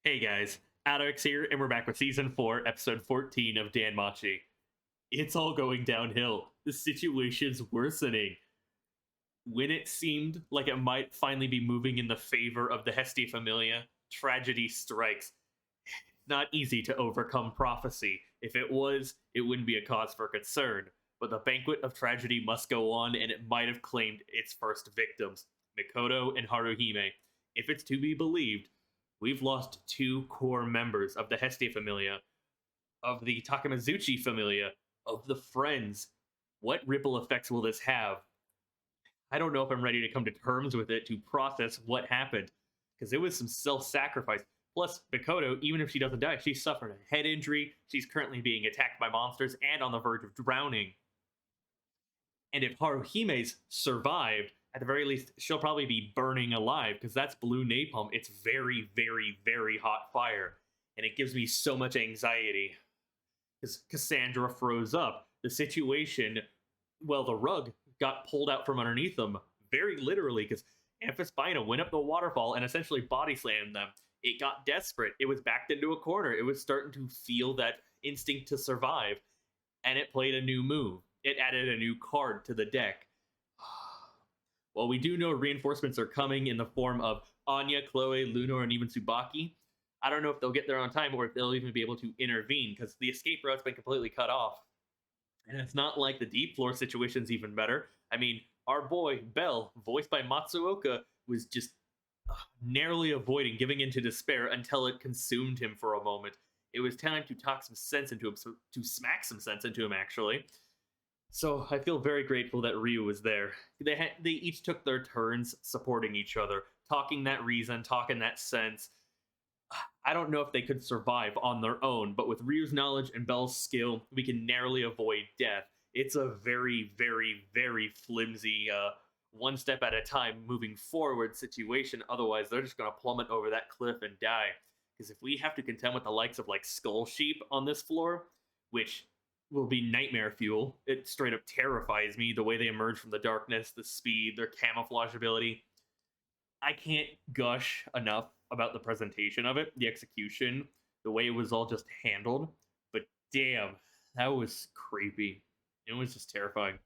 Hey guys, AlduicS here, and we're back with Season 4, Episode 14 of DanMachi. It's all going downhill. The situation's worsening. When it seemed like it might finally be moving in the favor of the HESTIA Familia, tragedy strikes. Not easy to overcome prophecy. If it was, it wouldn't be a cause for concern. But the banquet of tragedy must go on, and it might have claimed its first victims, Mikoto and Haruhime. If it's to be believed, we've lost two core members of the HESTIA Familia, of the Takemazuchi Familia, of the Friends. What ripple effects will this have? I don't know if I'm ready to come to terms with it to process what happened, because it was some self-sacrifice. Plus, Mikoto, even if she doesn't die, she suffered a head injury, she's currently being attacked by monsters, and on the verge of drowning. And if Haruhime's survived, at the very least, she'll probably be burning alive, because that's blue napalm. It's very, very, very hot fire. And it gives me so much anxiety. Because Cassandra froze up. The situation, well, the rug got pulled out from underneath them, very literally, because Amphisbaena went up the waterfall and essentially body slammed them. It got desperate. It was backed into a corner. It was starting to feel that instinct to survive. And it played a new move. It added a new card to the deck. Well, we do know reinforcements are coming in the form of Anya, Chloe, Lunor, and even Tsubaki. I don't know if they'll get there on time or if they'll even be able to intervene, because the escape route's been completely cut off. And it's not like the deep floor situation's even better. I mean, our boy, Bell, voiced by Matsuoka, was just narrowly avoiding giving into despair until it consumed him for a moment. It was time to talk some sense into him, to smack some sense into him, actually. So I feel very grateful that Ryu was there. They each took their turns supporting each other, talking that reason, talking that sense. I don't know if they could survive on their own, but with Ryu's knowledge and Bell's skill, we can narrowly avoid death. It's a very, very, very flimsy, one step at a time moving forward situation. Otherwise, they're just going to plummet over that cliff and die. Because if we have to contend with the likes of, like, Skull Sheep on this floor, which will be nightmare fuel. It straight up terrifies me, the way they emerge from the darkness, the speed, their camouflage ability. I can't gush enough about the presentation of it, the execution, the way it was all just handled. But damn, that was creepy. It was just terrifying.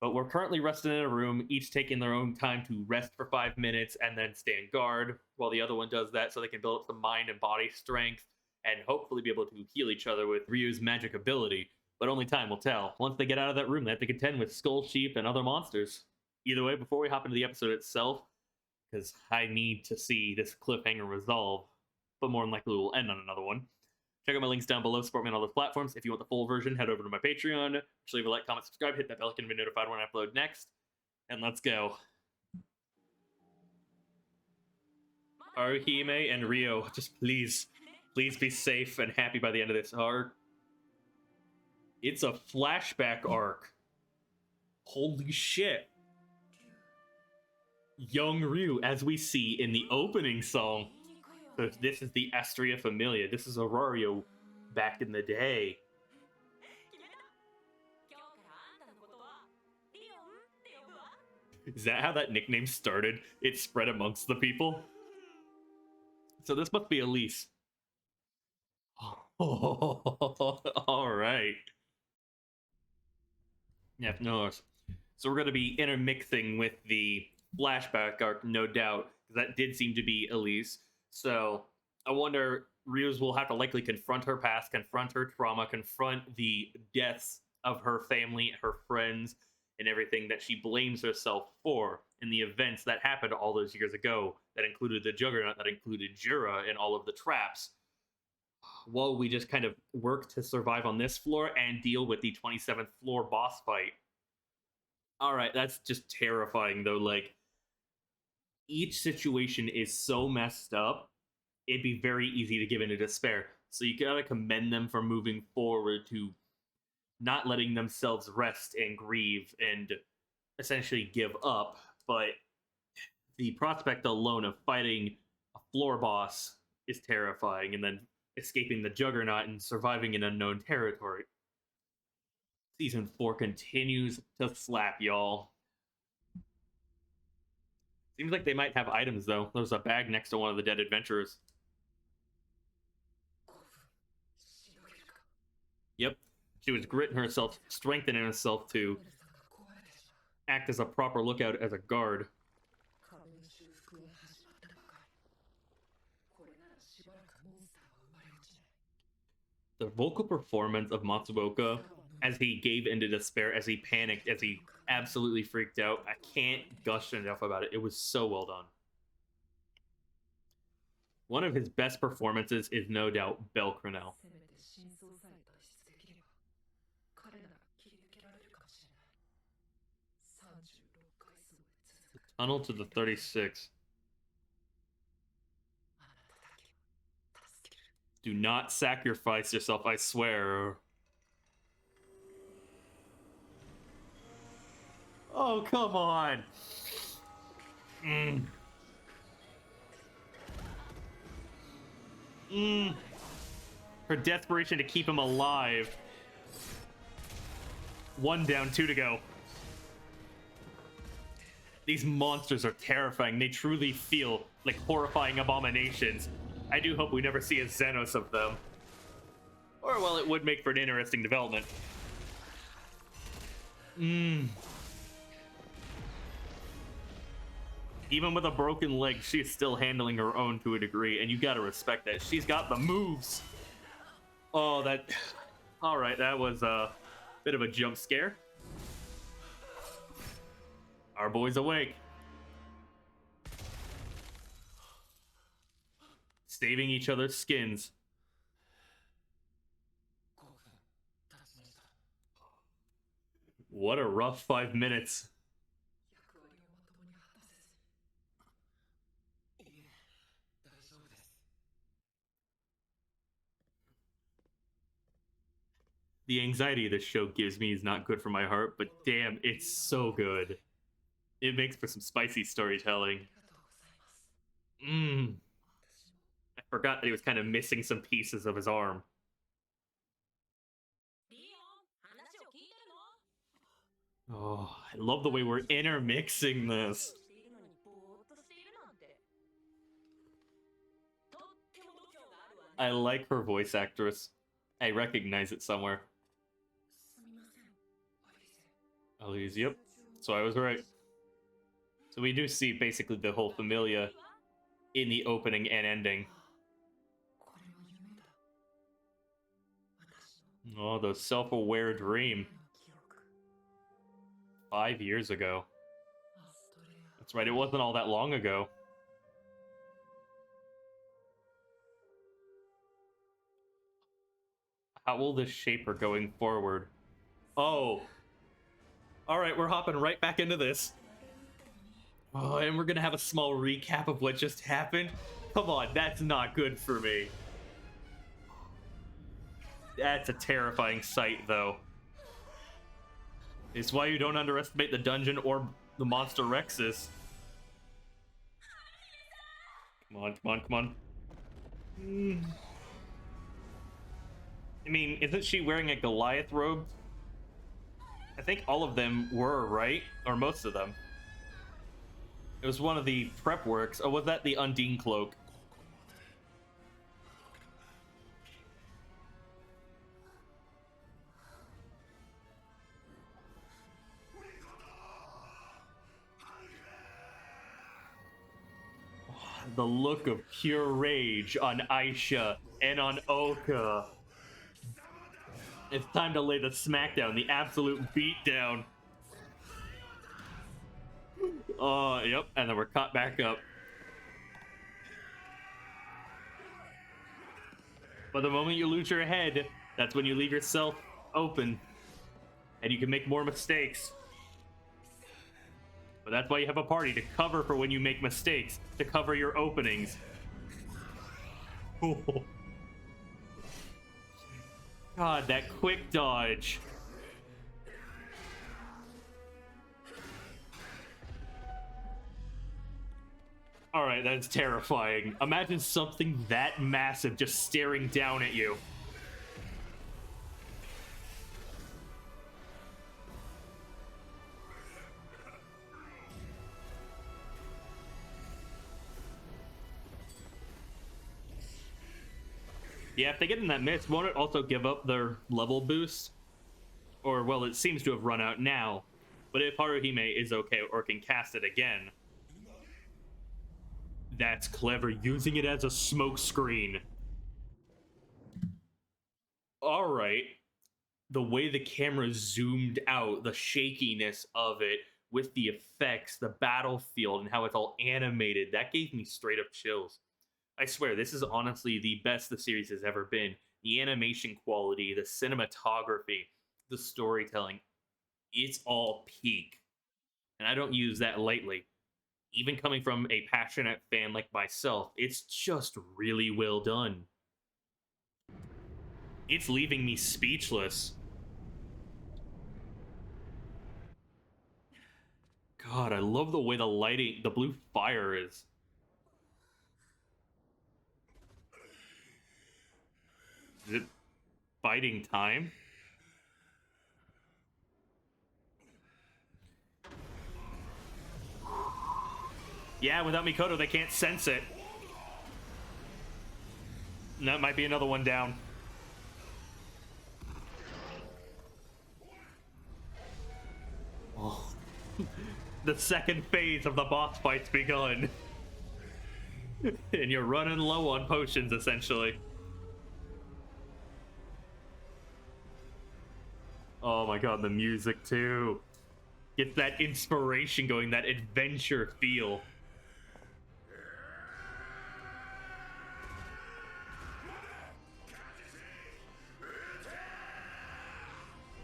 But we're currently resting in a room, each taking their own time to rest for 5 minutes and then stand guard, while the other one does that so they can build up some mind and body strength and hopefully be able to heal each other with Ryu's magic ability. But only time will tell. Once they get out of that room, they have to contend with Skull Sheep and other monsters. Either way, before we hop into the episode itself, because I need to see this cliffhanger resolve, but more than likely we'll end on another one. Check out my links down below, support me on all those platforms. If you want the full version, head over to my Patreon. Just leave a like, comment, subscribe, hit that bell icon to be notified when I upload next. And let's go. Haruhime and Ryo, just please be safe and happy by the end of this arc. It's a flashback arc. Holy shit. Young Ryu, as we see in the opening song. So this is the HESTIA Familia. This is Aurario back in the day. Is that how that nickname started? It spread amongst the people? So this must be Elise. Oh, alright. Yeah, no. So we're going to be intermixing with the flashback arc, no doubt, because that did seem to be Elise. So I wonder, Ryu's will have to likely confront her past, confront her trauma, confront the deaths of her family, her friends, and everything that she blames herself for in the events that happened all those years ago, that included the Juggernaut, that included Jura, and all of the traps. While we just kind of work to survive on this floor and deal with the 27th floor boss fight. Alright, that's just terrifying, though. Like, each situation is so messed up, it'd be very easy to give into despair. So you gotta commend them for moving forward to not letting themselves rest and grieve and essentially give up. But the prospect alone of fighting a floor boss is terrifying, and then escaping the Juggernaut and surviving in unknown territory. Season 4 continues to slap, y'all. Seems like they might have items, though. There's a bag next to one of the dead adventurers. Yep. She was gritting herself, strengthening herself to act as a proper lookout as a guard. The vocal performance of Matsuoka as he gave into despair, as he panicked, as he absolutely freaked out, I can't gush enough about it. It was so well done. One of his best performances is no doubt Belcronel. Tunnel to the 36. Do not sacrifice yourself, I swear. Oh, come on. Her desperation to keep him alive. 1 down, 2 to go. These monsters are terrifying. They truly feel like horrifying abominations. I do hope we never see a Xenos of them. Or, well, it would make for an interesting development. Even with a broken leg, she's still handling her own to a degree, and you gotta respect that. She's got the moves. Oh, that... Alright, that was a bit of a jump scare. Our boy's awake. Saving each other's skins. What a rough 5 minutes. The anxiety this show gives me is not good for my heart, but damn, it's so good. It makes for some spicy storytelling. I forgot that he was kind of missing some pieces of his arm. Oh, I love the way we're intermixing this. I like her voice actress. I recognize it somewhere. Elise, yep. So I was right. So we do see basically the whole familia in the opening and ending. Oh, the self-aware dream. 5 years ago. That's right, it wasn't all that long ago. How will this shape her going forward? Oh. Alright, we're hopping right back into this. Oh, and we're gonna have a small recap of what just happened. Come on, that's not good for me. That's a terrifying sight, though. It's why you don't underestimate the dungeon or the monster Rexes. Come on, come on, come on. I mean, isn't she wearing a Goliath robe? I think all of them were, right? Or most of them. It was one of the prep works. Or was that the Undine cloak? The look of pure rage on Aisha and on Oka. It's time to lay the smackdown, the absolute beatdown. Yep, and then we're caught back up. But the moment you lose your head, that's when you leave yourself open. And you can make more mistakes. But that's why you have a party, to cover for when you make mistakes, to cover your openings. God, that quick dodge. Alright, that's terrifying. Imagine something that massive just staring down at you. Yeah, if they get in that mist, won't it also give up their level boost? Or, well, it seems to have run out now. But if Haruhime is okay or can cast it again... That's clever, using it as a smoke screen. Alright. The way the camera zoomed out, the shakiness of it, with the effects, the battlefield, and how it's all animated, that gave me straight up chills. I swear, this is honestly the best the series has ever been. The animation quality, the cinematography, the storytelling, it's all peak. And I don't use that lightly. Even coming from a passionate fan like myself, it's just really well done. It's leaving me speechless. God, I love the way the lighting, the blue fire is. Is it biding time? Yeah, without Mikoto, they can't sense it. That might be another one down. Oh. The second phase of the boss fight's begun. And you're running low on potions, essentially. Oh my god, the music, too. Gets that inspiration going, that adventure feel.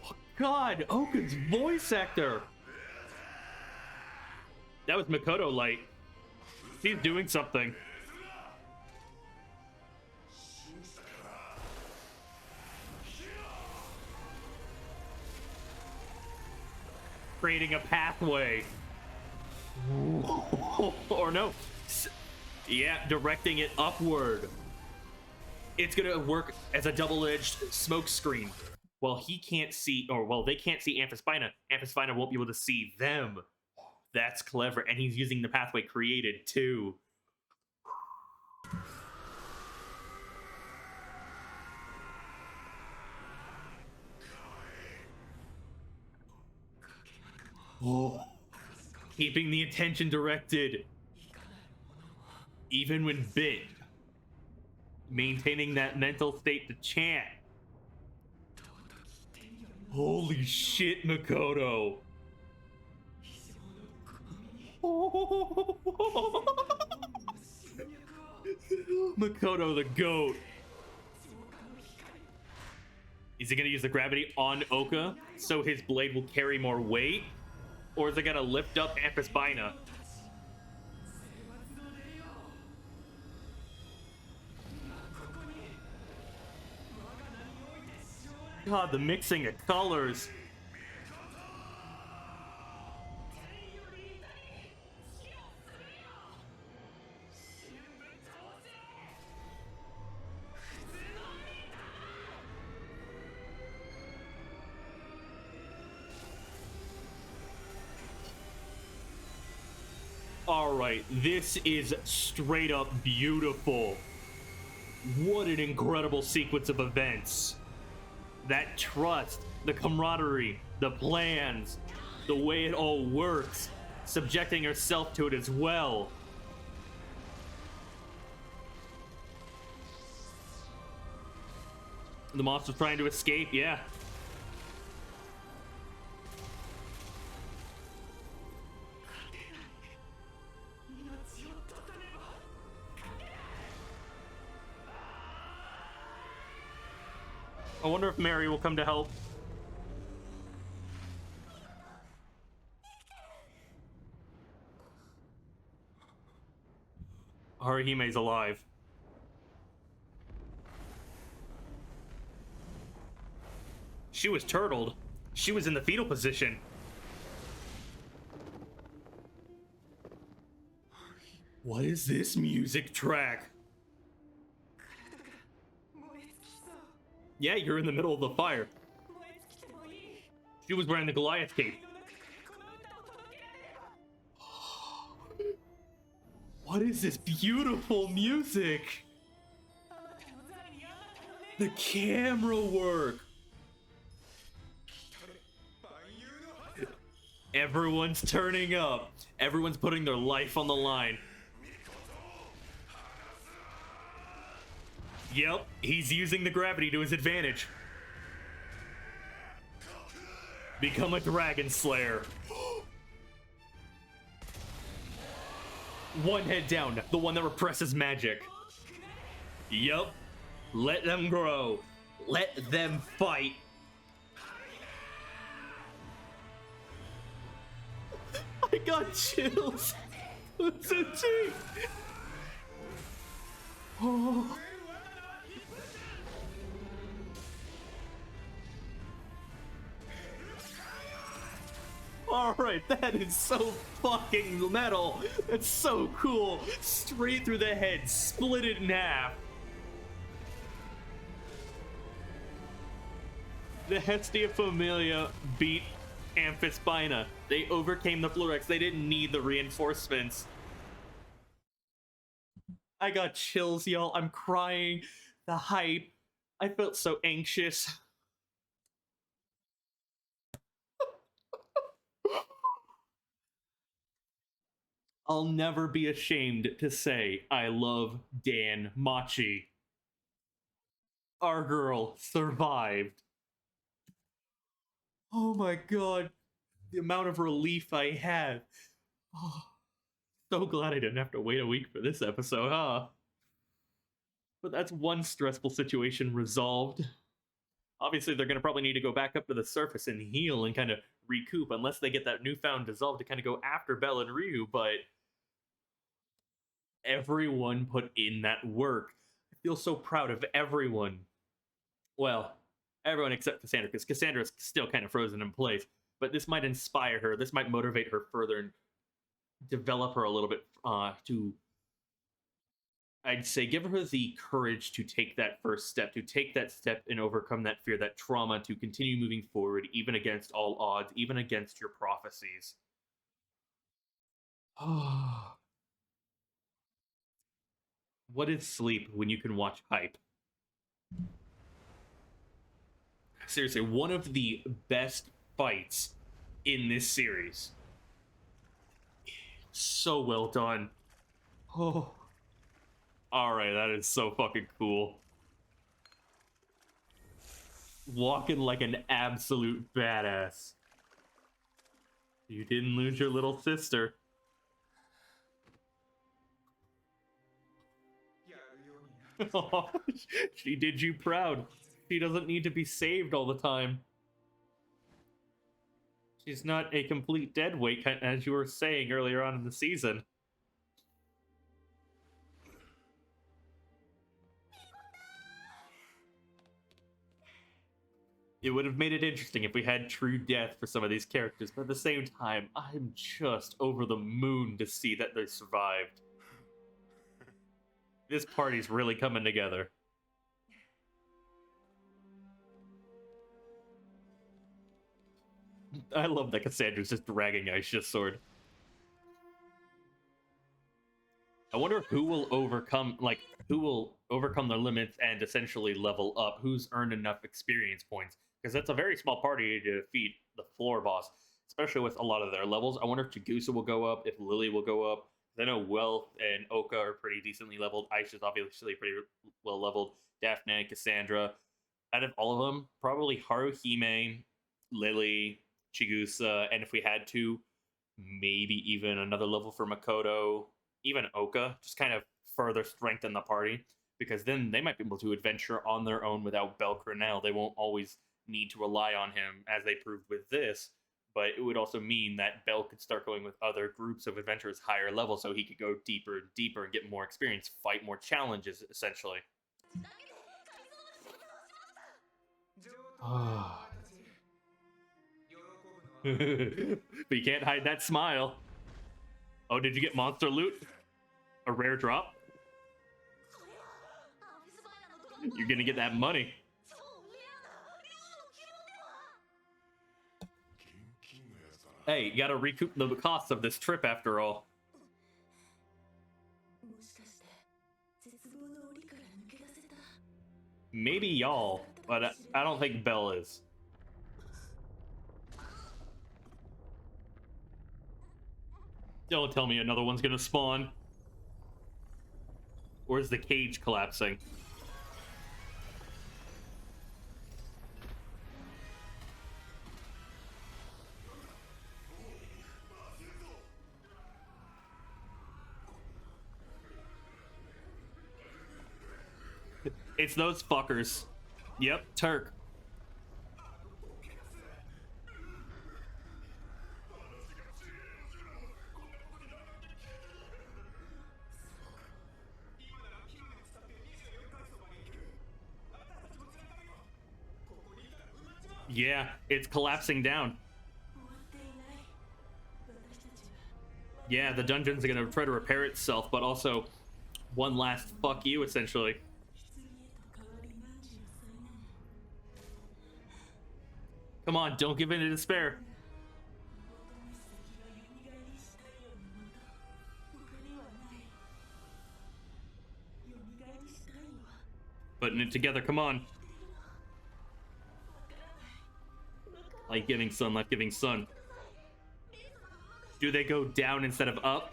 Oh god, Oka's voice actor! That was Mikoto light. He's doing something. Creating a pathway. Or no. Yeah, directing it upward. It's gonna work as a double-edged smoke screen. Well, he can't see, or well, they can't see Amphisbaena. Amphisbaena won't be able to see them. That's clever, and he's using the pathway created, too. Oh. Keeping the attention directed. Even when bit. Maintaining that mental state to chant. Holy shit, Mikoto. Mikoto the goat. Is he gonna use the gravity on Oka so his blade will carry more weight? Or is it gonna lift up Amphisbaena? God, the mixing of colors. Alright, this is straight up beautiful. What an incredible sequence of events. That trust, the camaraderie, the plans, the way it all works, subjecting herself to it as well. The monster's trying to escape, yeah. I wonder if Mary will come to help. Haruhime's alive. She was turtled. She was in the fetal position. What is this music track? Yeah, you're in the middle of the fire. She was wearing the Goliath cape. What is this beautiful music? The camera work! Everyone's turning up. Everyone's putting their life on the line. Yep, he's using the gravity to his advantage. Become a dragon slayer. One head down, the one that represses magic. Yup. Let them grow. Let them fight. I got chills. What's a G? Oh. Alright, that is so fucking metal. That's so cool. Straight through the head, split it in half. The HESTIA Familia beat Amphisbaena. They overcame the Florex. They didn't need the reinforcements. I got chills, y'all. I'm crying. The hype. I felt so anxious. I'll never be ashamed to say I love DanMachi. Our girl survived. Oh my god. The amount of relief I had. Oh, so glad I didn't have to wait a week for this episode, huh? But that's one stressful situation resolved. Obviously, they're going to probably need to go back up to the surface and heal and kind of recoup, unless they get that newfound dissolve to kind of go after Bell and Ryu, but everyone put in that work. I feel so proud of everyone. Well, everyone except Cassandra, because Cassandra's still kind of frozen in place. But this might inspire her. This might motivate her further and develop her a little bit to, I'd say, give her the courage to take that first step, to take that step and overcome that fear, that trauma, to continue moving forward, even against all odds, even against your prophecies. What is sleep when you can watch hype? Seriously, one of the best fights in this series. So well done. Oh. Alright, that is so fucking cool. Walking like an absolute badass. You didn't lose your little sister. Oh, she did you proud. She doesn't need to be saved all the time. She's not a complete deadweight, as you were saying earlier on in the season. It would have made it interesting if we had true death for some of these characters, but at the same time, I'm just over the moon to see that they survived. This party's really coming together. I love that Cassandra's just dragging Aisha's sword. I wonder who will overcome their limits and essentially level up. Who's earned enough experience points? Because that's a very small party to defeat the floor boss, especially with a lot of their levels. I wonder if Chigusa will go up, if Lily will go up. I know Wealth and Oka are pretty decently leveled. Aisha's obviously pretty well leveled. Daphne, Cassandra. Out of all of them, probably Haruhime, Lily, Chigusa, and if we had to, maybe even another level for Makoto, even Oka, just kind of further strengthen the party, because then they might be able to adventure on their own without Belcranel. They won't always need to rely on him, as they proved with this, but it would also mean that Bell could start going with other groups of adventurers higher level, so he could go deeper and deeper and get more experience, fight more challenges, essentially. But you can't hide that smile. Oh, did you get monster loot? A rare drop? You're gonna get that money. Hey, you gotta recoup the costs of this trip after all. Maybe y'all, but I don't think Belle is. Don't tell me another one's gonna spawn. Or is the cage collapsing? It's those fuckers. Yep, Turk. Yeah, it's collapsing down. Yeah, the dungeon's gonna try to repair itself, but also one last fuck you, essentially. Come on, don't give in to despair. Putting it together, come on. Life-giving sun, life-giving sun. Do they go down instead of up?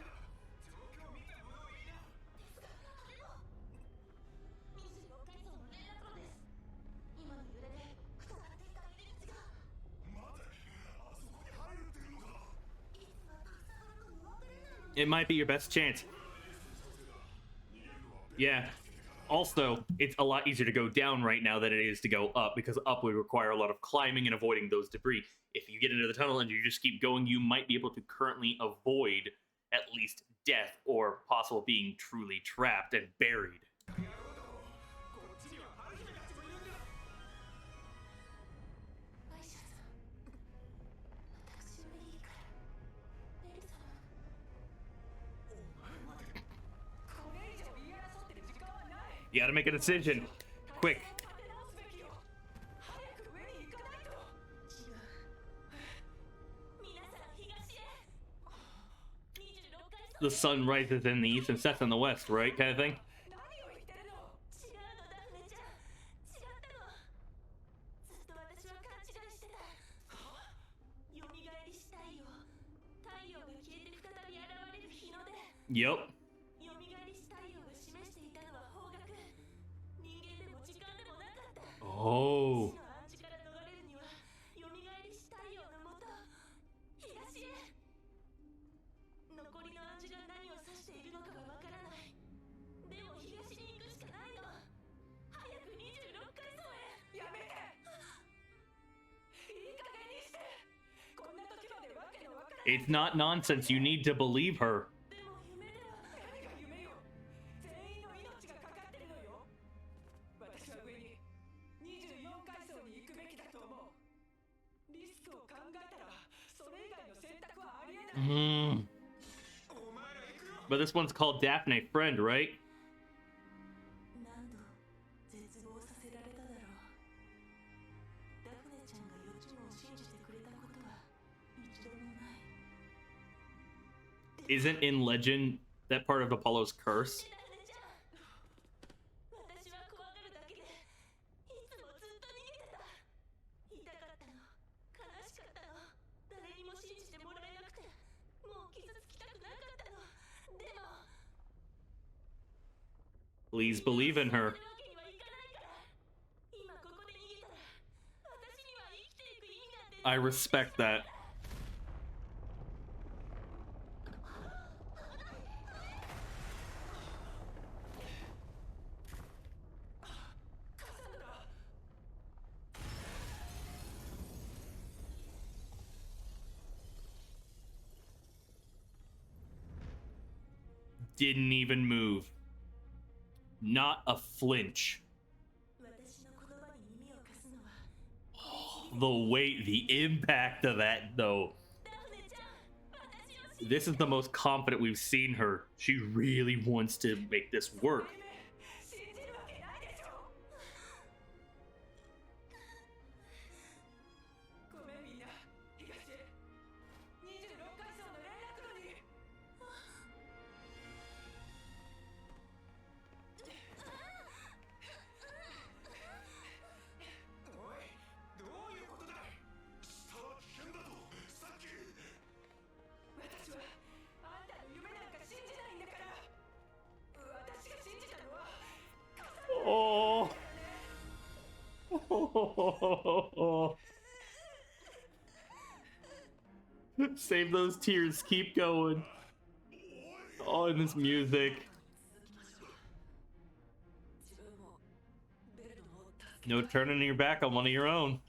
It might be your best chance. Yeah. Also, it's a lot easier to go down right now than it is to go up, because up would require a lot of climbing and avoiding those debris. If you get into the tunnel and you just keep going, you might be able to currently avoid at least death or possible being truly trapped and buried. You gotta make a decision. Quick. The sun rises in the east and sets in the west, right? Kind of thing? Yep. Oh. It's not nonsense. You need to believe her. But this one's called Daphne, friend, right? Isn't in legend that part of Apollo's curse? Please believe in her. I respect that. Didn't even move. Not a flinch. Oh, the weight, the impact of that, though. This is the most confident we've seen her. She really wants to make this work. Save those tears. Keep going. Oh, and this music. No turning your back on one of your own.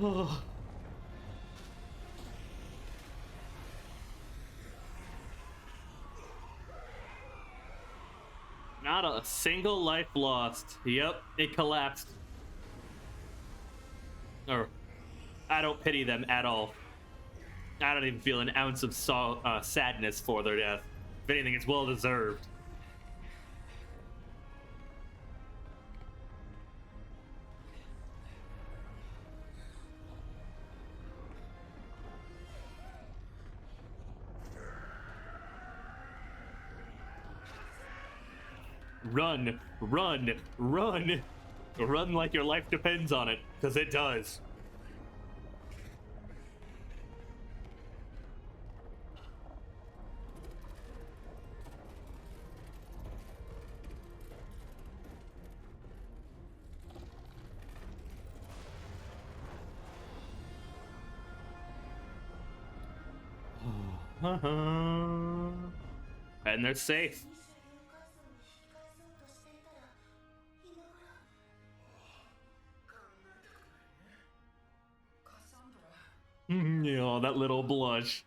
Oh. Not a single life lost. Yep, it collapsed. Or, I don't pity them at all. I don't even feel an ounce of sadness for their death. If anything, it's well deserved. Run, run, run. Run like your life depends on it, because it does. And they're safe. Yeah, that little blush.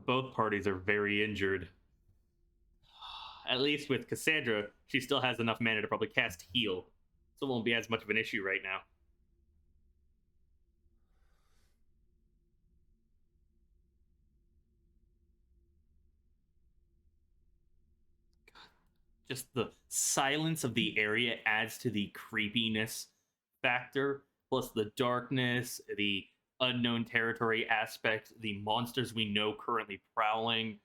Both parties are very injured. At least with Cassandra, she still has enough mana to probably cast heal, so it won't be as much of an issue right now. Just the silence of the area adds to the creepiness factor, plus the darkness, the unknown territory aspect, the monsters we know currently prowling.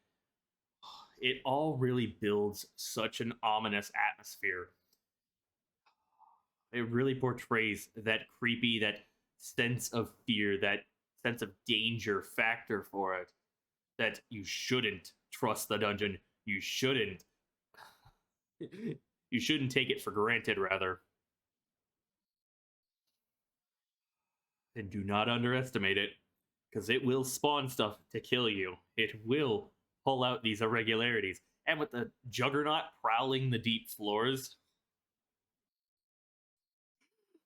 It all really builds such an ominous atmosphere. It really portrays that creepy, that sense of fear, that sense of danger factor for it. That you shouldn't trust the dungeon. You shouldn't take it for granted, rather. And do not underestimate it, because it will spawn stuff to kill you. It will pull out these irregularities. And with the Juggernaut prowling the deep floors,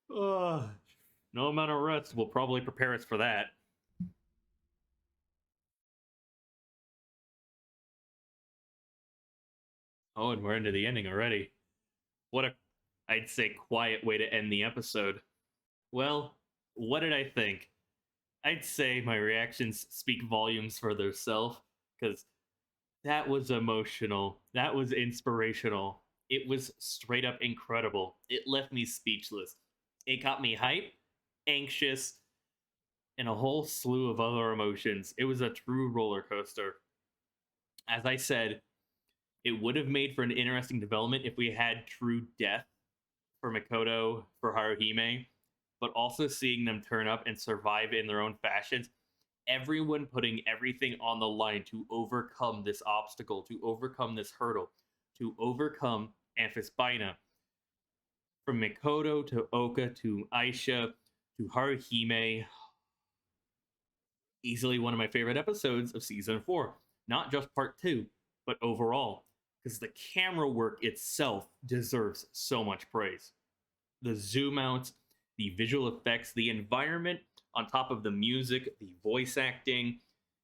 no amount of rest will probably prepare us for that. Oh, and we're into the ending already. What a, I'd say, quiet way to end the episode. Well, what did I think? I'd say my reactions speak volumes for themselves, because that was emotional. That was inspirational. It was straight up incredible. It left me speechless. It got me hype, anxious, and a whole slew of other emotions. It was a true roller coaster. As I said, it would have made for an interesting development if we had true death for Mikoto, for Haruhime, but also seeing them turn up and survive in their own fashions. Everyone putting everything on the line to overcome this obstacle, to overcome this hurdle, to overcome Amphisbaena. From Mikoto to Oka to Aisha to Haruhime. Easily one of my favorite episodes of season 4. Not just part 2, but overall. Because the camera work itself deserves so much praise. The zoom outs, the visual effects, the environment, on top of the music, the voice acting,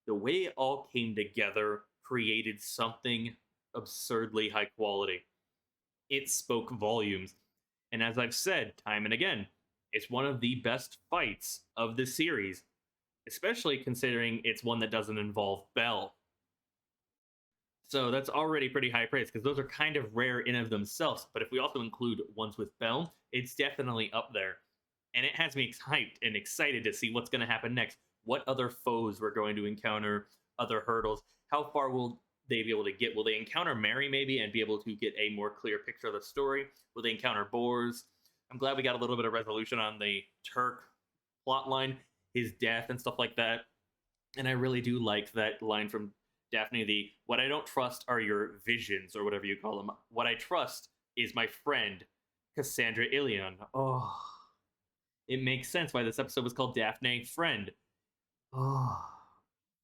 the way it all came together created something absurdly high quality. It spoke volumes. And as I've said time and again, it's one of the best fights of the series, especially considering it's one that doesn't involve Bell. So that's already pretty high praise, because those are kind of rare in of themselves. But if we also include ones with Bell, it's definitely up there. And it has me hyped and excited to see what's going to happen next. What other foes we're going to encounter, other hurdles. How far will they be able to get? Will they encounter Mary maybe and be able to get a more clear picture of the story? Will they encounter Boars? I'm glad we got a little bit of resolution on the Turk plotline, his death and stuff like that. And I really do like that line from Daphne, the what I don't trust are your visions, or whatever you call them. What I trust is my friend, Cassandra Ilion. Oh, it makes sense why this episode was called Daphne Friend. Oh,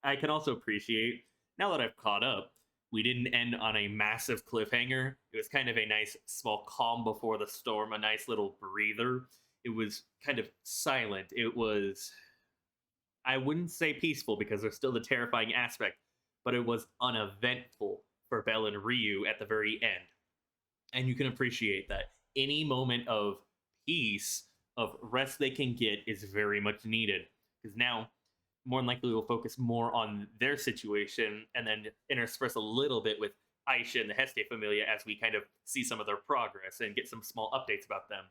I can also appreciate, now that I've caught up, we didn't end on a massive cliffhanger. It was kind of a nice small calm before the storm, a nice little breather. It was kind of silent. It was, I wouldn't say peaceful because there's still the terrifying aspect, but it was uneventful for Belle and Ryu at the very end. And you can appreciate that. Any moment of peace, of rest they can get, is very much needed. Because now, more than likely, we'll focus more on their situation and then intersperse a little bit with Aisha and the Hestia Familia as we kind of see some of their progress and get some small updates about them.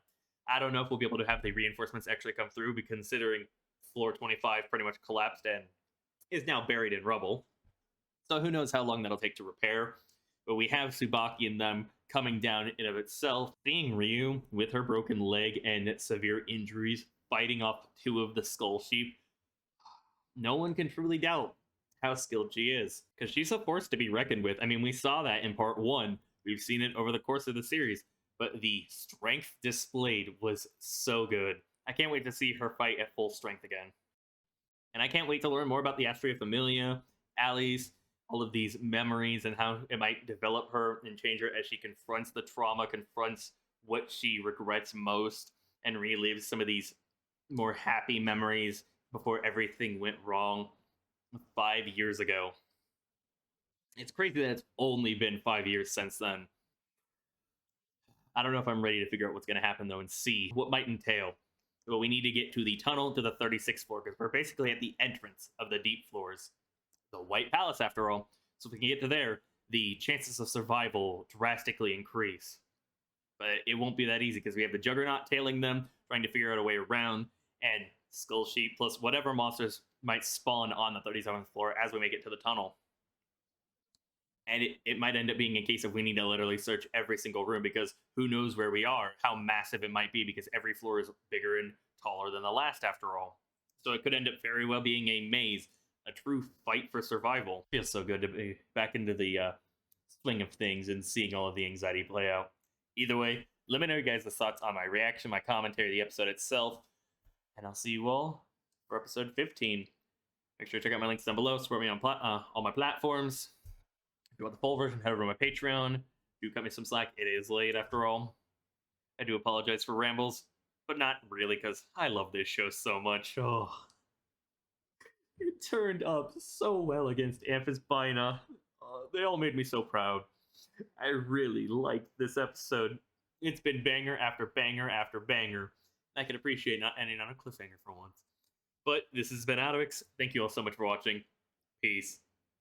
I don't know if we'll be able to have the reinforcements actually come through, considering floor 25 pretty much collapsed and is now buried in rubble. So who knows how long that'll take to repair. But we have Tsubaki and them coming down in of itself. Seeing Ryu with her broken leg and severe injuries fighting off two of the Skull Sheep, no one can truly doubt how skilled she is, because she's a force to be reckoned with. I mean, we saw that in part 1. We've seen it over the course of the series, but the strength displayed was so good. I can't wait to see her fight at full strength again. And I can't wait to learn more about the HESTIA Familia, Aly's, all of these memories, and how it might develop her and change her as she confronts the trauma, confronts what she regrets most, and relives some of these more happy memories before everything went wrong 5 years ago. It's crazy that it's only been 5 years since then. I don't know if I'm ready to figure out what's going to happen, though, and see what might entail. But we need to get to the tunnel to the 36th floor, because we're basically at the entrance of the deep floors. The White Palace, after all. So if we can get to there, the chances of survival drastically increase. But it won't be that easy, because we have the Juggernaut tailing them, trying to figure out a way around, and Skull Sheep, plus whatever monsters might spawn on the 37th floor as we make it to the tunnel. And it might end up being a case of we need to literally search every single room, because who knows where we are, how massive it might be, because every floor is bigger and taller than the last, after all. So it could end up very well being a maze, a true fight for survival. Feels so good to be back into the swing of things and seeing all of the anxiety play out. Either way, let me know you guys' thoughts on my reaction, my commentary, the episode itself, and I'll see you all for episode 15. Make sure to check out my links down below. Support me on all my platforms. If you want the full version, head over to my Patreon. Do cut me some slack. It is late, after all. I do apologize for rambles, but not really, because I love this show so much. Oh, it turned up so well against Amphisbaena. They all made me so proud. I really liked this episode. It's been banger after banger after banger. I can appreciate not ending on a cliffhanger for once. But this has been AlduicS. Thank you all so much for watching. Peace.